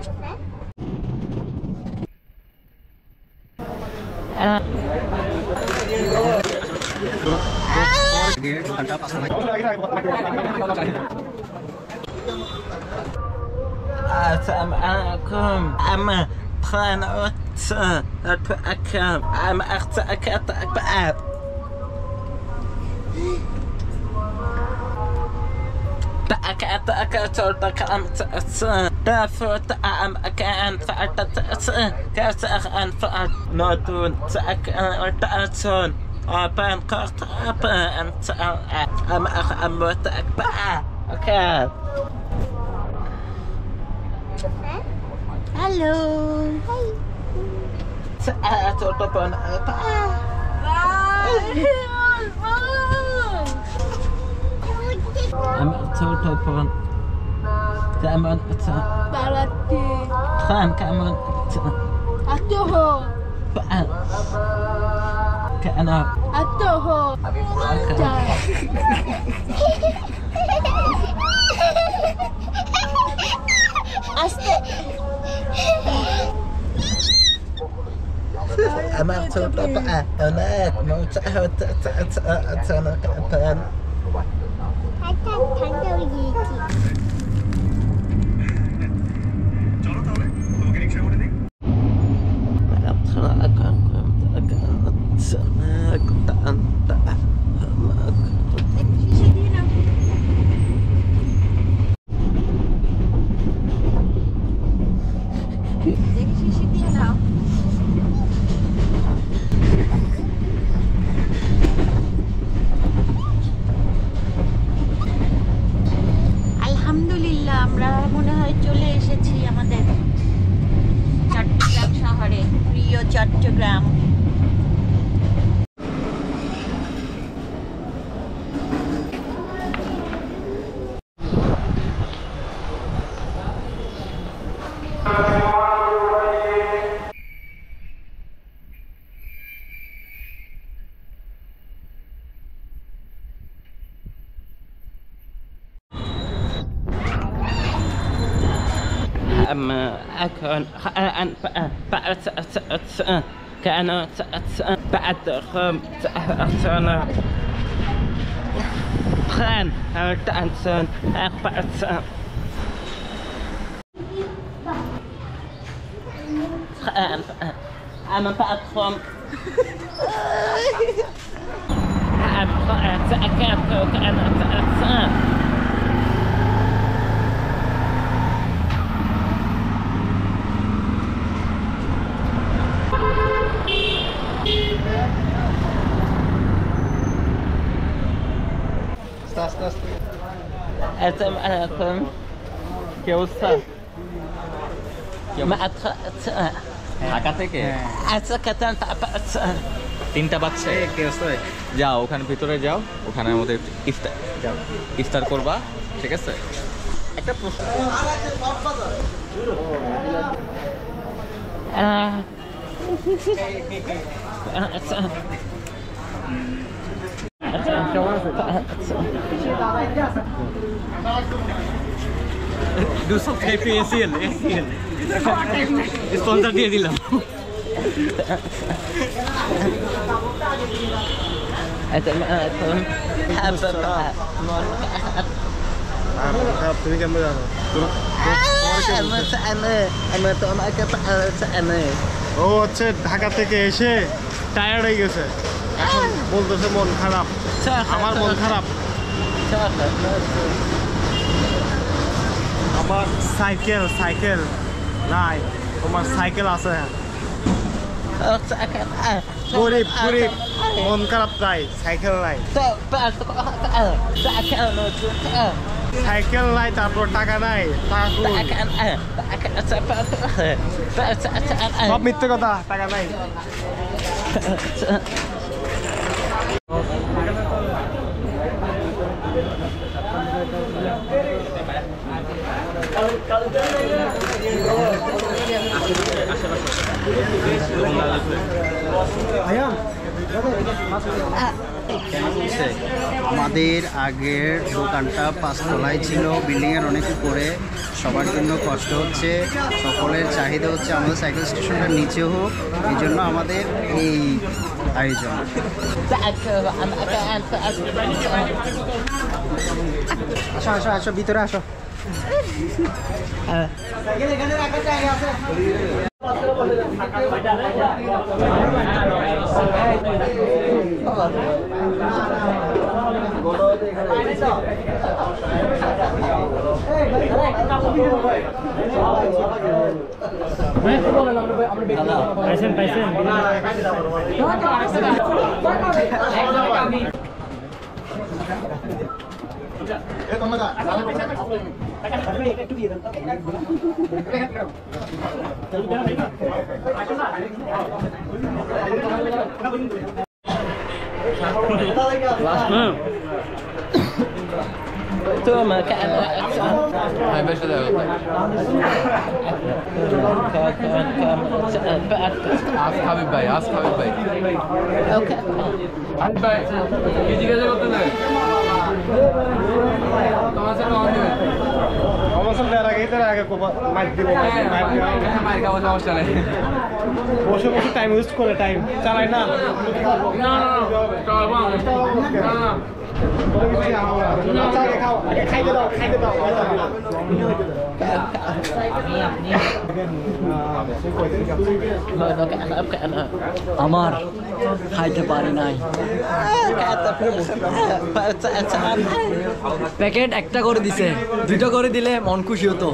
Assalamualaikum. I'm plan I'm أخت Hello. আলহামদুলিল্লাহ আমরা মনে হয় চলে এসেছি আমাদের চট্টগ্রাম শহরে, প্রিয় চট্টগ্রাম। أكون كانوا بعدهم أنا خان تأنسون أنا بعدهم تأكدوا كأنا تأنسون Assalamualaikum. কি অবস্থা? ঢাকা থেকে তিনটা বাচ্চা কি অবস্থা? যাও ওখানে ভিতরে যাও, ওখানে আমাদের ইফতার করবা, ঠিক আছে? একটা প্রশ্ন Do subscribe to ACL. Sponsor দিয়ে দিলাম। তুমি কেমন জানো? ও হচ্ছে ঢাকা থেকে এসে টায়ার্ড হয়ে গেছে, এখন বলতেছে মন খারাপ, আমার মন খারাপ। আমার সাইকেল নাই, তোমার সাইকেল আছে? গরিব মন খারাপ নাই, সাইকেল নাই, সাইকেল নাই, তারপর টাকা নাই, সব মিথ্যে কথা, টাকা নাই। আমাদের আগের দোকানটা 5 তলায় ছিল, বিল্ডিংয়ের অনেক উপরে। সবার জন্য কষ্ট হচ্ছে, সকলের চাহিদা হচ্ছে আমাদের সাইকেল স্টেশনটা নিচে হোক, এই জন্য আমাদের এই আয়োজন। আসো আসো আসো, ভিতরে আসো। ثم كأن هاي باش هذا আজ হাবিব ভাই اوكي হাবিব ভাই কি জিজ্ঞাসা করতে না তোমার সাথে অন দিবেন অবসর দেওয়ার আগে তার আগে মাইক দিব, মাইক খাওয়া সমস্যা নেই বসে বসে টাইম ওয়েস্ট করে টাইম চালায় না। না আচ্ছা, আগে খাও, আগে খাইতে দাও। আমার খাইতে পারি নাই। প্যাকেট একটা করে দিছে, 2টা করে দিলে মন খুশি হতো।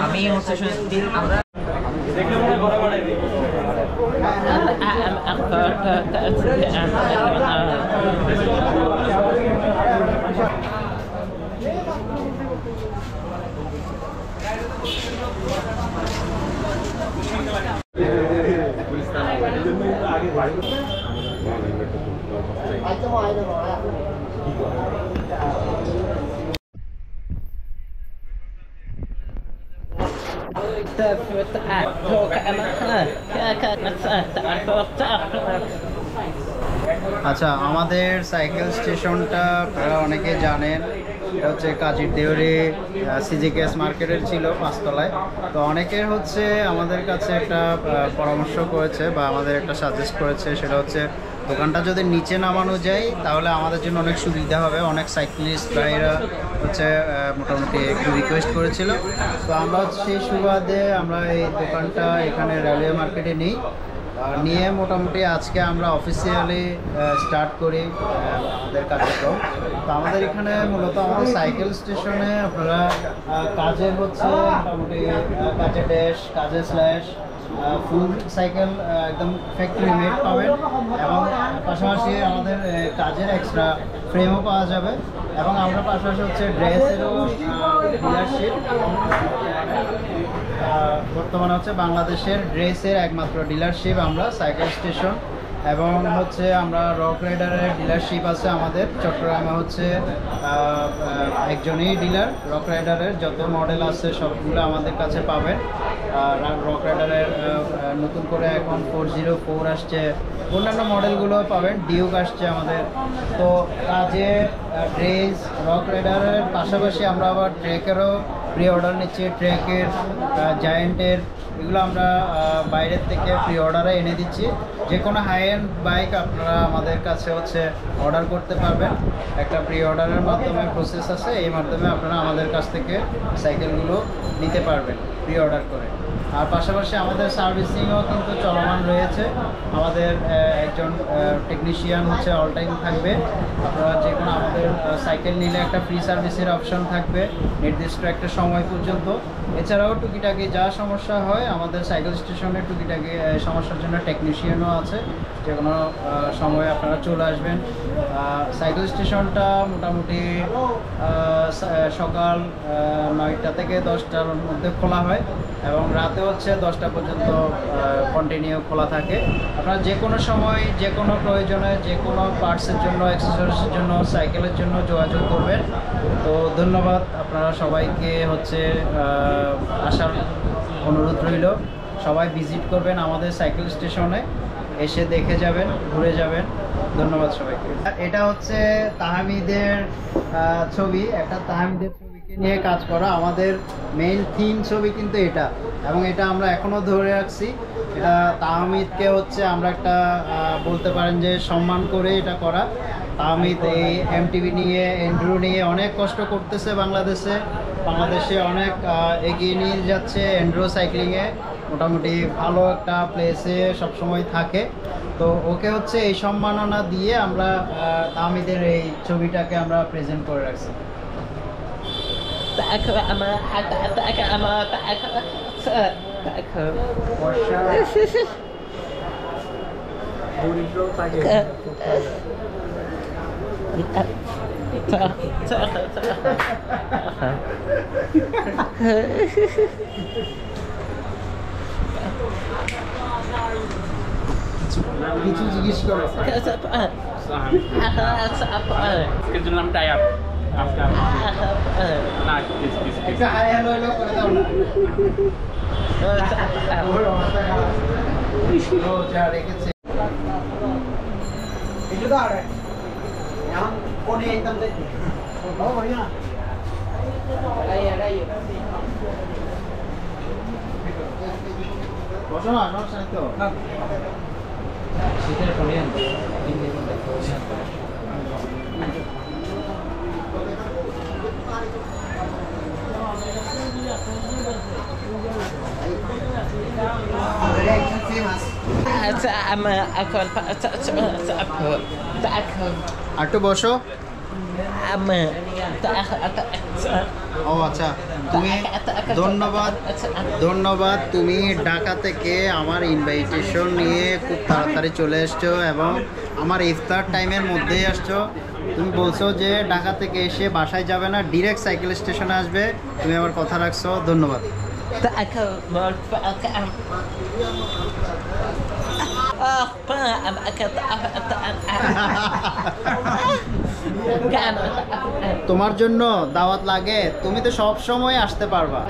আমি হচ্ছে আমরা আচ্ছা, আমাদের সাইকেল স্টেশনটা আপনারা অনেকে জানেন, এটা হচ্ছে কাজীর দেওরে সিজিকেএস মার্কেটের ছিল 5 তলায়। তো অনেকের হচ্ছে আমাদের কাছে একটা পরামর্শ করেছে বা আমাদের একটা সাজেস্ট করেছে, সেটা হচ্ছে দোকানটা যদি নিচে নামানো যায় তাহলে আমাদের জন্য অনেক সুবিধা হবে। অনেক সাইক্লিস্ট ভাইরা হচ্ছে মোটামুটি একটু রিকোয়েস্ট করেছিল। তো আমরা সেই সুবাদে আমরা এই দোকানটা এখানে রেলওয়ে মার্কেটে নিয়ে মোটামুটি আজকে আমরা অফিসিয়ালি স্টার্ট করি আমাদের কার্যক্রম। তো আমাদের এখানে মূলত আমাদের সাইকেল স্টেশনে আপনারা কাজের হচ্ছে মোটামুটি কাজের ড্যাশ, কাজের স্ল্যাশ, ফুল সাইকেল একদম ফ্যাক্টরি মেড পাবেন, এবং পাশাপাশি আমাদের কাজের এক্সট্রা ফ্রেমও পাওয়া যাবে। এবং আমরা পাশাপাশি হচ্ছে ড্রেসেরও ডিলারশিপ, বর্তমানে হচ্ছে বাংলাদেশের ড্রেসের একমাত্র ডিলারশিপ আমরা সাইকেল স্টেশন। এবং হচ্ছে আমরা রক রাইডারের ডিলারশিপ আছে আমাদের চট্টগ্রামে, হচ্ছে একজনই ডিলার। রক রাইডারের যত মডেল আছে সবগুলো আমাদের কাছে পাবেন। রক রাইডারের নতুন করে এখন 404 আসছে, অন্যান্য মডেলগুলো পাবেন, ডিউক আসছে আমাদের। তো কাজে ড্রেস, রক রাইডারের পাশাপাশি আমরা আবার ট্রেকেরও প্রি অর্ডার নিচ্ছি। ট্রেকের, জায়েন্টের, এগুলো আমরা বাইরের থেকে প্রি অর্ডারে এনে দিচ্ছি। যে কোনো হাই এন্ড বাইক আপনারা আমাদের কাছে হচ্ছে অর্ডার করতে পারবেন। একটা প্রি অর্ডারের মাধ্যমে প্রসেস আছে, এই মাধ্যমে আপনারা আমাদের কাছ থেকে সাইকেলগুলো নিতে পারবেন প্রি অর্ডার করে। আর পাশাপাশি আমাদের সার্ভিসিংও কিন্তু চলমান রয়েছে। আমাদের একজন টেকনিশিয়ান হচ্ছে অল টাইম থাকবে। আপনারা যে কোনো আমাদের সাইকেল নিলে একটা ফ্রি সার্ভিসের অপশন থাকবে নির্দিষ্ট একটা সময় পর্যন্ত। এছাড়াও টুকিটাকি যা সমস্যা হয় আমাদের সাইকেল স্টেশনে টুকিটাকি সমস্যার জন্য টেকনিশিয়ানও আছে, যে কোনো সময় আপনারা চলে আসবেন। সাইকেল স্টেশনটা মোটামুটি সকাল 9টা থেকে 10টার মধ্যে খোলা হয়, এবং রাতে হচ্ছে 10টা পর্যন্ত কন্টিনিউ খোলা থাকে। আপনারা যে কোনো সময় যে কোনো প্রয়োজনে যে কোনো পার্টসের জন্য, অ্যাক্সেসরিজের জন্য, সাইকেলের জন্য যোগাযোগ করবেন। তো ধন্যবাদ, আপনারা সবাইকে হচ্ছে আসার অনুরোধ রইল। সবাই ভিজিট করবেন আমাদের সাইকেল স্টেশনে। এসে দেখে যাবেন, ঘুরে যাবেন। ধন্যবাদ সবাইকে। এটা হচ্ছে তাহমিদের ছবি, একটা তাহমিদের ছবিকে নিয়ে কাজ করা। আমাদের মেইন থিম ছবি কিন্তু এটা, এবং এটা আমরা এখনো ধরে রাখছি। এটা তাহমিদকে হচ্ছে আমরা একটা বলতে পারেন যে সম্মান করে এটা করা। তাহমিদ এই এমটিভি নিয়ে, এন্ড্রো নিয়ে অনেক কষ্ট করতেছে বাংলাদেশে অনেক এগিয়ে নিয়ে যাচ্ছে। এন্ড্রো সাইক্লিংয়ে মোটামুটি ভালো একটা প্লেসে সবসময় থাকে। তো ওকে হচ্ছে এই সম্মাননা দিয়ে আমরা তাহমিদের এই ছবিটাকে আমরা প্রেজেন্ট করে রাখছি। কিছু জিজ্ঞেস করো। আজকের জন্য আমি টায়ার আজকে না একটা হাই হ্যালো হ্যালো করে দাও না। ওর অবস্থা খারাপ। ও যা রেখেছে একটু দাও রে। এখন কোনে একদম দেখি ও বড়িয়া বসো না, সমস্যা নেই তো। শীতের পরে একটু বসো। ও আচ্ছা, তুমি ধন্যবাদ। তুমি ঢাকা থেকে আমার ইনভাইটেশন নিয়ে খুব তাড়াতাড়ি চলে এসছো এবং আমার ইফতার টাইমের মধ্যেই আসছো। তুমি বলছো যে ঢাকা থেকে এসে বাসায় যাবে না, ডিরেক্ট সাইকেল স্টেশনে আসবে। তুমি আমার কথা রাখছো, ধন্যবাদ। তোমার জন্য দাওয়াত লাগে, তুমি তো সব সময় আসতে পারবা।